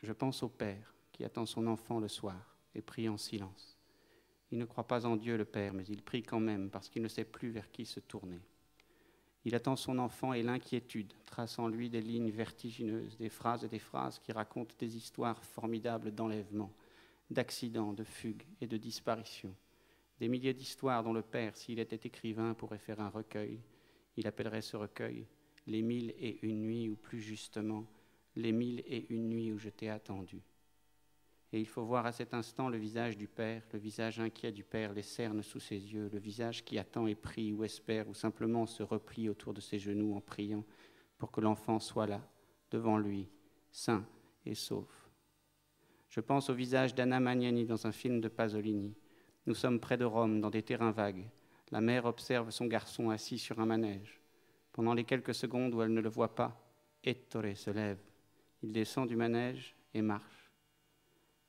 Je pense au père qui attend son enfant le soir et prie en silence. Il ne croit pas en Dieu le père, mais il prie quand même parce qu'il ne sait plus vers qui se tourner. Il attend son enfant et l'inquiétude trace en lui des lignes vertigineuses, des phrases et des phrases qui racontent des histoires formidables d'enlèvement, d'accidents, de fugues et de disparitions. Des milliers d'histoires dont le père, s'il était écrivain, pourrait faire un recueil. Il appellerait ce recueil « Les 1001 nuits » ou plus justement « Les 1001 nuits où je t'ai attendu ». Et il faut voir à cet instant le visage du père, le visage inquiet du père, les cernes sous ses yeux, le visage qui attend et prie ou espère ou simplement se replie autour de ses genoux en priant pour que l'enfant soit là, devant lui, sain et sauf. Je pense au visage d'Anna Magnani dans un film de Pasolini. Nous sommes près de Rome, dans des terrains vagues. La mère observe son garçon assis sur un manège. Pendant les quelques secondes où elle ne le voit pas, Ettore se lève. Il descend du manège et marche.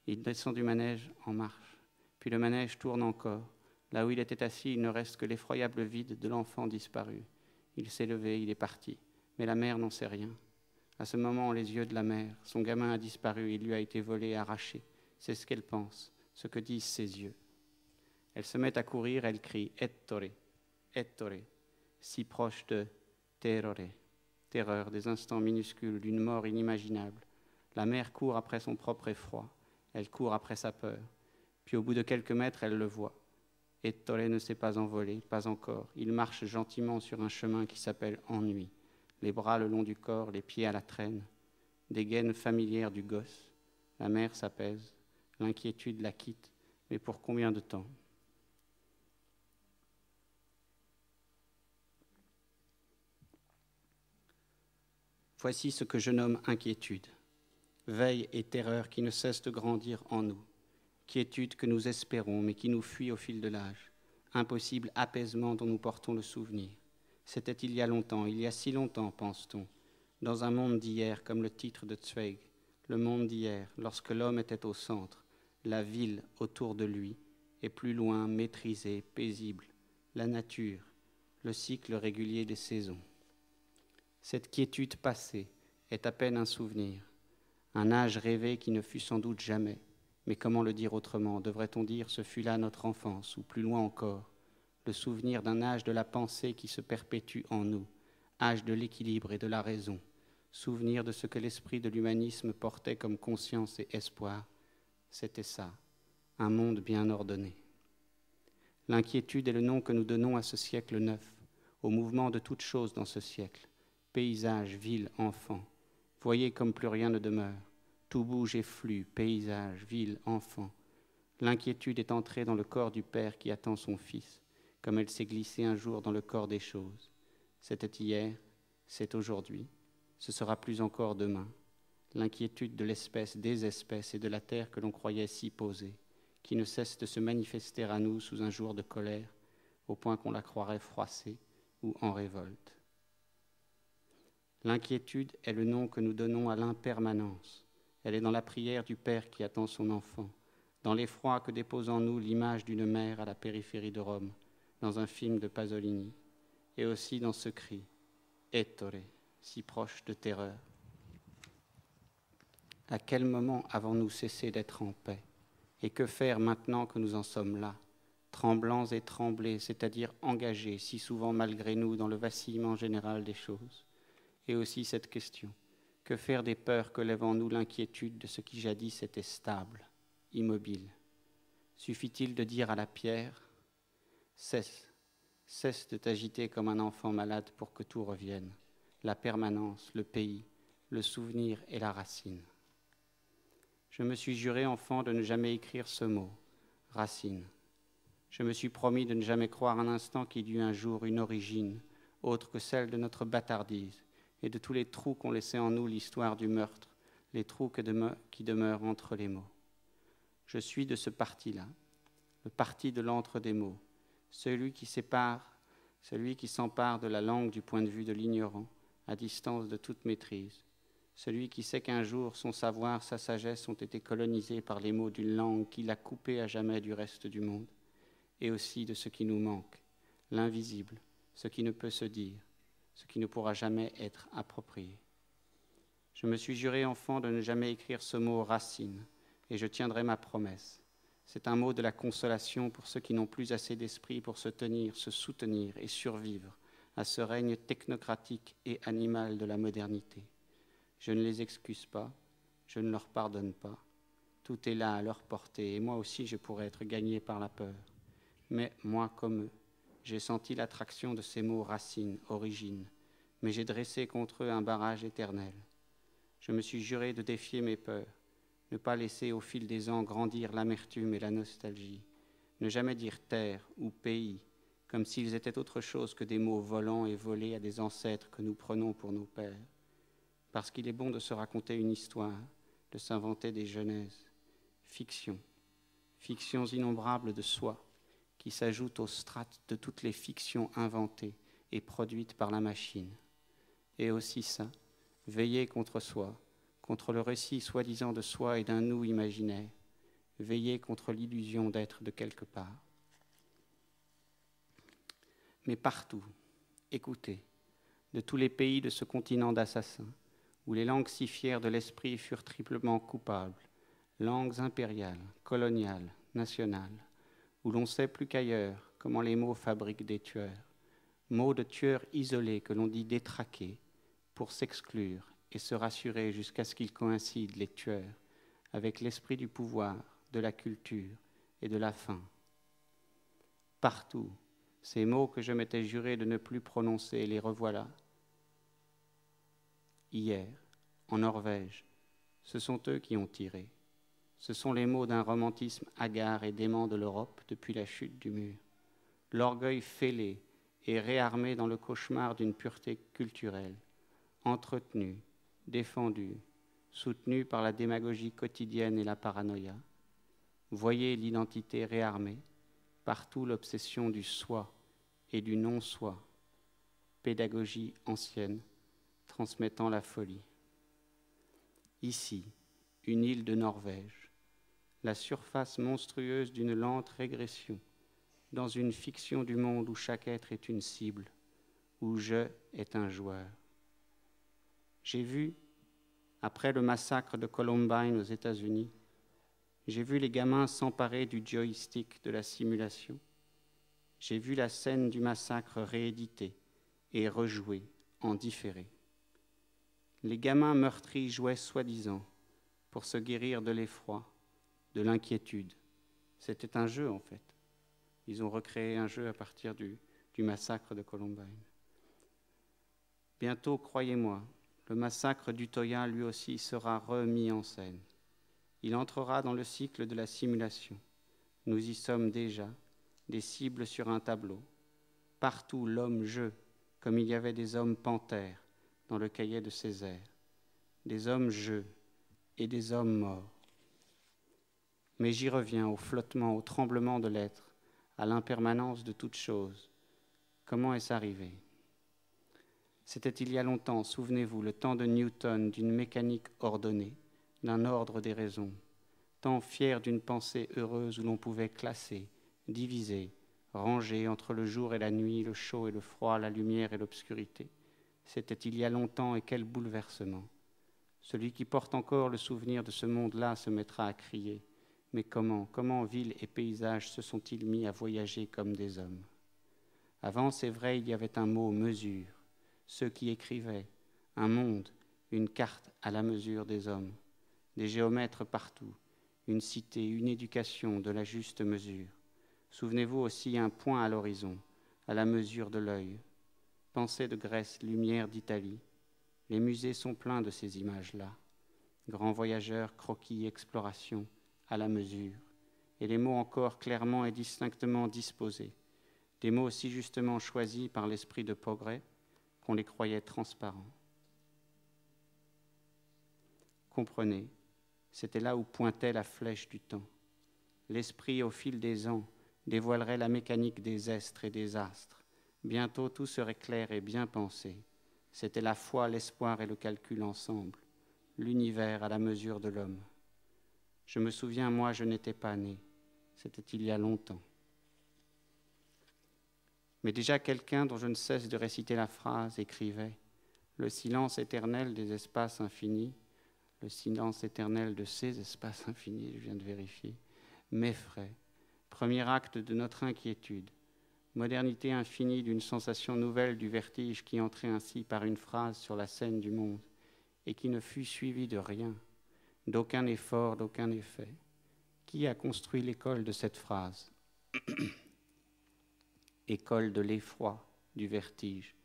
Il descend du manège en marche. Puis le manège tourne encore. Là où il était assis, il ne reste que l'effroyable vide de l'enfant disparu. Il s'est levé, il est parti. Mais la mère n'en sait rien. À ce moment, les yeux de la mère, son gamin a disparu, il lui a été volé, arraché. C'est ce qu'elle pense, ce que disent ses yeux. Elle se met à courir, elle crie « Ettore, Ettore », si proche de « terrore », terreur, des instants minuscules, d'une mort inimaginable. La mère court après son propre effroi. Elle court après sa peur. Puis au bout de quelques mètres, elle le voit. Ettore ne s'est pas envolé, pas encore. Il marche gentiment sur un chemin qui s'appelle ennui. Les bras le long du corps, les pieds à la traîne. Des gaines familières du gosse. La mère s'apaise. L'inquiétude la quitte. Mais pour combien de temps ? Voici ce que je nomme inquiétude. Veille et terreur qui ne cessent de grandir en nous. Quiétude que nous espérons, mais qui nous fuit au fil de l'âge. Impossible apaisement dont nous portons le souvenir. C'était il y a longtemps, il y a si longtemps, pense-t-on, dans un monde d'hier, comme le titre de Zweig, le monde d'hier, lorsque l'homme était au centre, la ville autour de lui, et plus loin, maîtrisée, paisible, la nature, le cycle régulier des saisons. Cette quiétude passée est à peine un souvenir, un âge rêvé qui ne fut sans doute jamais. Mais comment le dire autrement ? Devrait-on dire ce fut là notre enfance, ou plus loin encore, le souvenir d'un âge de la pensée qui se perpétue en nous, âge de l'équilibre et de la raison, souvenir de ce que l'esprit de l'humanisme portait comme conscience et espoir. C'était ça, un monde bien ordonné. L'inquiétude est le nom que nous donnons à ce siècle neuf, au mouvement de toutes choses dans ce siècle, paysage, ville, enfant. Voyez comme plus rien ne demeure. Tout bouge et flue, paysage, ville, enfant. L'inquiétude est entrée dans le corps du Père qui attend son Fils, comme elle s'est glissée un jour dans le corps des choses. C'était hier, c'est aujourd'hui, ce sera plus encore demain. L'inquiétude de l'espèce, des espèces et de la terre que l'on croyait si posée, qui ne cesse de se manifester à nous sous un jour de colère, au point qu'on la croirait froissée ou en révolte. L'inquiétude est le nom que nous donnons à l'impermanence. Elle est dans la prière du Père qui attend son enfant, dans l'effroi que dépose en nous l'image d'une mère à la périphérie de Rome, dans un film de Pasolini, et aussi dans ce cri, Ettore, si proche de terreur. À quel moment avons-nous cessé d'être en paix ? Et que faire maintenant que nous en sommes là, tremblants et tremblés, c'est-à-dire engagés, si souvent malgré nous, dans le vacillement général des choses ? Et aussi cette question, que faire des peurs que lève en nous l'inquiétude de ce qui jadis était stable, immobile ? Suffit-il de dire à la pierre, cesse de t'agiter comme un enfant malade pour que tout revienne, la permanence, le pays, le souvenir et la racine. Je me suis juré enfant de ne jamais écrire ce mot, racine. Je me suis promis de ne jamais croire un instant qu'il y eut un jour une origine, autre que celle de notre bâtardise, et de tous les trous qu'ont laissés en nous l'histoire du meurtre, les trous qui demeurent entre les mots. Je suis de ce parti-là, le parti de l'entre des mots, celui qui s'empare de la langue du point de vue de l'ignorant, à distance de toute maîtrise, celui qui sait qu'un jour son savoir, sa sagesse ont été colonisés par les mots d'une langue qui l'a coupé à jamais du reste du monde, et aussi de ce qui nous manque, l'invisible, ce qui ne peut se dire, ce qui ne pourra jamais être approprié. Je me suis juré enfant de ne jamais écrire ce mot racine, et je tiendrai ma promesse. C'est un mot de la consolation pour ceux qui n'ont plus assez d'esprit pour se tenir, se soutenir et survivre à ce règne technocratique et animal de la modernité. Je ne les excuse pas, je ne leur pardonne pas. Tout est là à leur portée, et moi aussi je pourrais être gagné par la peur. Mais moi, comme eux, j'ai senti l'attraction de ces mots racines, origine, mais j'ai dressé contre eux un barrage éternel. Je me suis juré de défier mes peurs, ne pas laisser au fil des ans grandir l'amertume et la nostalgie, ne jamais dire terre ou pays, comme s'ils étaient autre chose que des mots volants et volés à des ancêtres que nous prenons pour nos pères. Parce qu'il est bon de se raconter une histoire, de s'inventer des genèses. Fictions innombrables de soi, qui s'ajoutent aux strates de toutes les fictions inventées et produites par la machine. Et aussi ça, veiller contre soi, contre le récit soi-disant de soi et d'un nous imaginaire, veiller contre l'illusion d'être de quelque part. Mais partout, écoutez, de tous les pays de ce continent d'assassins, où les langues si fières de l'esprit furent triplement coupables, langues impériales, coloniales, nationales, où l'on sait plus qu'ailleurs comment les mots fabriquent des tueurs, mots de tueurs isolés que l'on dit détraqués, pour s'exclure et se rassurer jusqu'à ce qu'ils coïncident, les tueurs, avec l'esprit du pouvoir, de la culture et de la faim. Partout, ces mots que je m'étais juré de ne plus prononcer, les revoilà. Hier, en Norvège, ce sont eux qui ont tiré. Ce sont les mots d'un romantisme hagard et dément de l'Europe depuis la chute du mur. L'orgueil fêlé et réarmé dans le cauchemar d'une pureté culturelle, entretenue, défendue, soutenue par la démagogie quotidienne et la paranoïa. Voyez l'identité réarmée, partout l'obsession du soi et du non-soi, pédagogie ancienne, transmettant la folie. Ici, une île de Norvège, la surface monstrueuse d'une lente régression, dans une fiction du monde où chaque être est une cible, où je est un joueur. J'ai vu, après le massacre de Columbine aux États-Unis, j'ai vu les gamins s'emparer du joystick de la simulation. J'ai vu la scène du massacre rééditée et rejouée en différé. Les gamins meurtris jouaient soi-disant pour se guérir de l'effroi, de l'inquiétude. C'était un jeu en fait. Ils ont recréé un jeu à partir du massacre de Columbine. Bientôt, croyez-moi, le massacre d'Utoya lui aussi sera remis en scène. Il entrera dans le cycle de la simulation. Nous y sommes déjà, des cibles sur un tableau. Partout l'homme-jeu, comme il y avait des hommes panthères dans le cahier de Césaire. Des hommes-jeux et des hommes morts. Mais j'y reviens au flottement, au tremblement de l'être, à l'impermanence de toute chose. Comment est-ce arrivé ? C'était il y a longtemps, souvenez-vous, le temps de Newton, d'une mécanique ordonnée, d'un ordre des raisons, temps fier d'une pensée heureuse où l'on pouvait classer, diviser, ranger entre le jour et la nuit, le chaud et le froid, la lumière et l'obscurité. C'était il y a longtemps, et quel bouleversement. Celui qui porte encore le souvenir de ce monde-là se mettra à crier. Mais comment ville et paysage se sont-ils mis à voyager comme des hommes ? Avant, c'est vrai, il y avait un mot, mesure, ceux qui écrivaient, un monde, une carte à la mesure des hommes, des géomètres partout, une cité, une éducation de la juste mesure. Souvenez-vous aussi un point à l'horizon, à la mesure de l'œil. Pensée de Grèce, lumière d'Italie. Les musées sont pleins de ces images-là. Grands voyageurs, croquis, exploration, à la mesure. Et les mots encore clairement et distinctement disposés. Des mots si justement choisis par l'esprit de progrès qu'on les croyait transparents. Comprenez, c'était là où pointait la flèche du temps. L'esprit, au fil des ans, dévoilerait la mécanique des estres et des astres. Bientôt tout serait clair et bien pensé. C'était la foi, l'espoir et le calcul ensemble. L'univers à la mesure de l'homme. Je me souviens, moi, je n'étais pas né. C'était il y a longtemps. Mais déjà quelqu'un dont je ne cesse de réciter la phrase écrivait Le silence éternel des espaces infinis, le silence éternel de ces espaces infinis, je viens de vérifier, m'effraie. Premier acte de notre inquiétude. Modernité infinie d'une sensation nouvelle du vertige qui entrait ainsi par une phrase sur la scène du monde et qui ne fut suivie de rien, d'aucun effort, d'aucun effet. Qui a construit l'école de cette phrase? École de l'effroi, du vertige.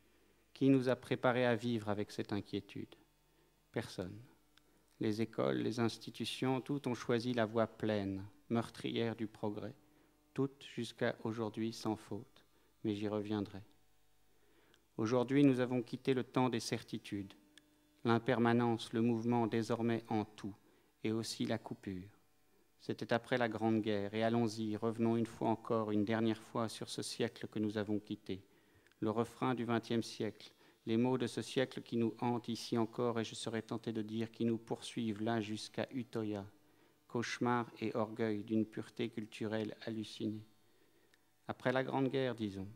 Qui nous a préparés à vivre avec cette inquiétude? Personne. Les écoles, les institutions, toutes ont choisi la voie pleine, meurtrière du progrès, toutes jusqu'à aujourd'hui sans faute, mais j'y reviendrai. Aujourd'hui, nous avons quitté le temps des certitudes, l'impermanence, le mouvement désormais en tout, et aussi la coupure. C'était après la Grande Guerre, et allons-y, revenons une fois encore, une dernière fois sur ce siècle que nous avons quitté. Le refrain du XXe siècle, les mots de ce siècle qui nous hantent ici encore, et je serais tenté de dire qui nous poursuivent là jusqu'à Utoya, cauchemar et orgueil d'une pureté culturelle hallucinée. Après la Grande Guerre, disons,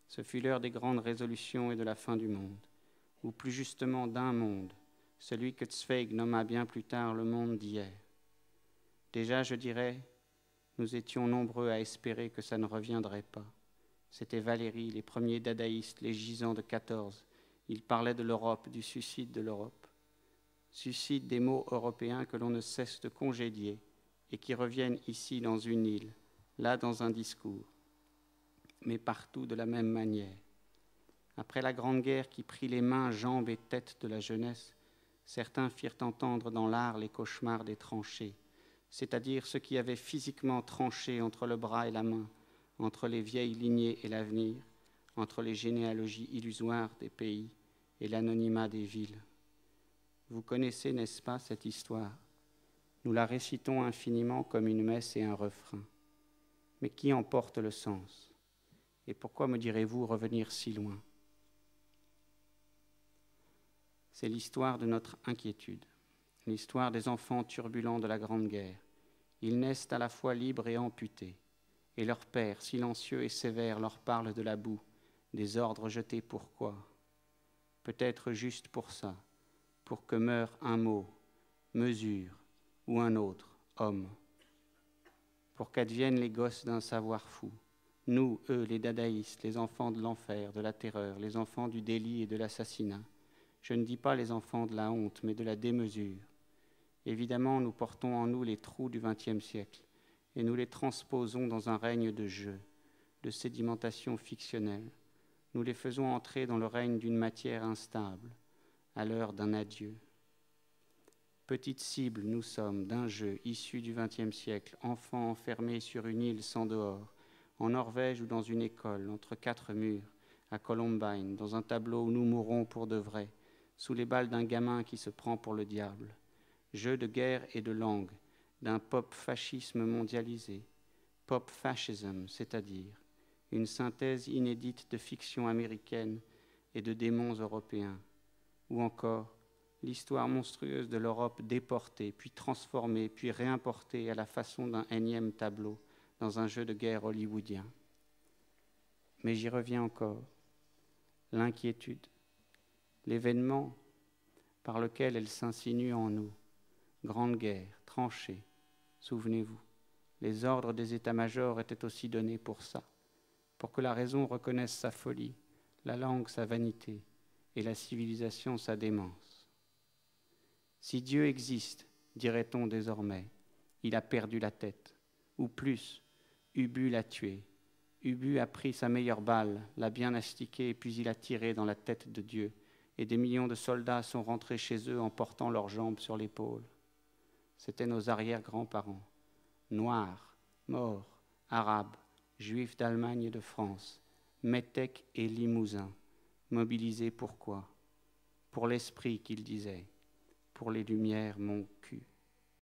ce fut l'heure des grandes résolutions et de la fin du monde, ou plus justement d'un monde, celui que Zweig nomma bien plus tard le monde d'hier. Déjà, je dirais, nous étions nombreux à espérer que ça ne reviendrait pas. C'était Valéry, les premiers dadaïstes, les gisants de 14. Ils parlaient de l'Europe, du suicide de l'Europe. Suicide des mots européens que l'on ne cesse de congédier et qui reviennent ici dans une île, là dans un discours, mais partout de la même manière. Après la Grande Guerre qui prit les mains, jambes et têtes de la jeunesse, certains firent entendre dans l'art les cauchemars des tranchées, c'est-à-dire ceux qui avaient physiquement tranché entre le bras et la main, entre les vieilles lignées et l'avenir, entre les généalogies illusoires des pays et l'anonymat des villes. Vous connaissez, n'est-ce pas, cette histoire? Nous la récitons infiniment comme une messe et un refrain. Mais qui en porte le sens? Et pourquoi me direz-vous revenir si loin? C'est l'histoire de notre inquiétude, l'histoire des enfants turbulents de la Grande Guerre. Ils naissent à la fois libres et amputés, et leur père, silencieux et sévère, leur parle de la boue, des ordres jetés pourquoi? Peut-être juste pour ça, pour que meure un mot, mesure, ou un autre, homme, pour qu'adviennent les gosses d'un savoir fou. Nous, eux, les dadaïstes, les enfants de l'enfer, de la terreur, les enfants du délit et de l'assassinat. Je ne dis pas les enfants de la honte, mais de la démesure. Évidemment, nous portons en nous les trous du XXe siècle, et nous les transposons dans un règne de jeu, de sédimentation fictionnelle. Nous les faisons entrer dans le règne d'une matière instable, à l'heure d'un adieu. Petite cible, nous sommes, d'un jeu issu du XXe siècle, enfants enfermés sur une île sans dehors, en Norvège ou dans une école, entre quatre murs, à Columbine, dans un tableau où nous mourrons pour de vrai, sous les balles d'un gamin qui se prend pour le diable. Jeu de guerre et de langue, d'un pop-fascisme mondialisé, pop-fascism, c'est-à-dire une synthèse inédite de fiction américaine et de démons européens, ou encore l'histoire monstrueuse de l'Europe déportée, puis transformée, puis réimportée à la façon d'un énième tableau dans un jeu de guerre hollywoodien. Mais j'y reviens encore. L'inquiétude, l'événement par lequel elle s'insinue en nous. Grande guerre, tranchée, souvenez-vous, les ordres des états-majors étaient aussi donnés pour ça, pour que la raison reconnaisse sa folie, la langue sa vanité et la civilisation sa démence. Si Dieu existe, dirait-on désormais, il a perdu la tête, ou plus, Ubu l'a tué. Ubu a pris sa meilleure balle, l'a bien astiquée, puis il a tiré dans la tête de Dieu, et des millions de soldats sont rentrés chez eux en portant leurs jambes sur l'épaule. C'étaient nos arrière-grands-parents, noirs, morts, arabes, juifs d'Allemagne et de France, métèques et limousins, mobilisés pour quoi? Pour l'esprit, qu'ils disaient, pour les lumières, mon cul.